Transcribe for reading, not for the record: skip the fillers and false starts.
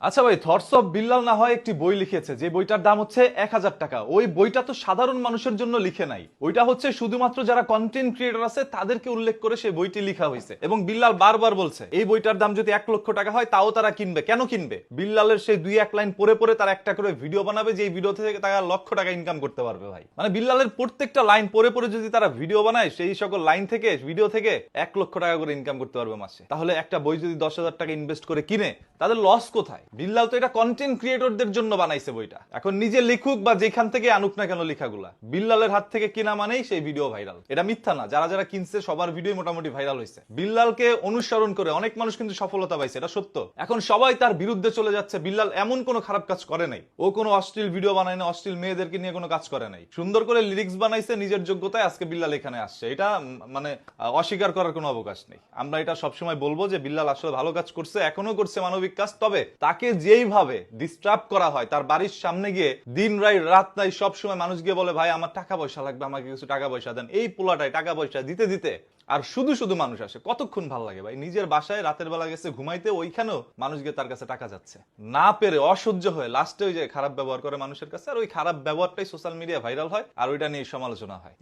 আচ্ছা ভাই, thoughts of Billal না হয় একটি বই লিখেছে, যে বইটার দাম হচ্ছে 1000 টাকা। ওই বইটা তো সাধারণ মানুষের জন্য লিখে নাই, ওইটা হচ্ছে শুধুমাত্র যারা কন্টেন্ট ক্রিয়েটর আছে তাদেরকে উল্লেখ করে সেই বইটি লেখা হয়েছে। এবং বিল্লাল বারবার বলছে এই বইটার দাম যদি 1 লক্ষ টাকা হয় তাও তারা কিনবে। কেন কিনবে? বিল্লালের সেই 2-1 লাইন পরে পরে তারা একটা করে ভিডিও বানাবে, যে ভিডিও থেকে তারা লক্ষ টাকা ইনকাম করতে পারবে। ভাই মানে বিল্লালের প্রত্যেকটা লাইন পরে পরে যদি তারা ভিডিও বানায়, সেই সকল লাইন থেকে ভিডিও থেকে 1 লক্ষ টাকা করে ইনকাম করতে পারবে মাসে। তাহলে একটা বই যদি 10,000 টাকা ইনভেস্ট করে কিনে, তাদের লস কোথায়? বিল্লাল তো এটা কন্টেন্ট ক্রিয়েটরদের জন্য বানাইছে বইটা। এখন নিজে লিখুক বা যেখান থেকে আনুক না কেন লেখাগুলা, বিল্লালের হাত থেকে কিনা মানেই সেই ভিডিও ভাইরাল। এটা মিথ্যা না, যারা যারা কিনছে সবার ভিডিও মোটামুটি ভাইরাল হয়েছে। বিল্লালকে অনুসরণ করে অনেক মানুষ কিন্তু সফলতা পাইছে, এটা সত্য। এখন সবাই তার বিরুদ্ধে চলে যাচ্ছে। বিল্লাল এমন কোনো খারাপ কাজ করে নাই, ও কোনো অশ্লীল ভিডিও বানায় না, অশ্লীল মেয়েদেরকে নিয়ে কোনো কাজ করে নাই। সুন্দর করে লিরিক্স বানাইছে নিজের যোগ্যতায়, আজকে বিল্লাল এখানে আসছে। এটা মানে অস্বীকার করার কোনো অবকাশ নেই। আমরা এটা সবসময় বলবো যে বিল্লাল আসলে ভালো কাজ করছে, এখনো করছে মানবিক কাজ। তবে তাকে যেইভাবে ডিস্টার্ব করা হয়, তার বাড়ির সামনে গিয়ে দিন রাত নাই সব সময় মানুষ গিয়ে বলে ভাই আমার টাকা পয়সা লাগবে, আমাকে কিছু টাকা পয়সা দেন, এই পোলাটাই টাকা পয়সা দিতে দিতে আর শুধু শুধু মানুষ আসে। কতক্ষণ ভাল লাগে ভাই? নিজের বাসায় রাতের বেলা গেছে ঘুমাইতে, ওইখানেও মানুষ গিয়ে তার কাছে টাকা যাচ্ছে না পেরে, অসহ্য হয়ে লাস্টে ওই যে খারাপ ব্যবহার করে মানুষের কাছে। আর ওই খারাপ ব্যবহারটাই সোশ্যাল মিডিয়া ভাইরাল হয়, আর ওইটা নিয়ে সমালোচনা হয়।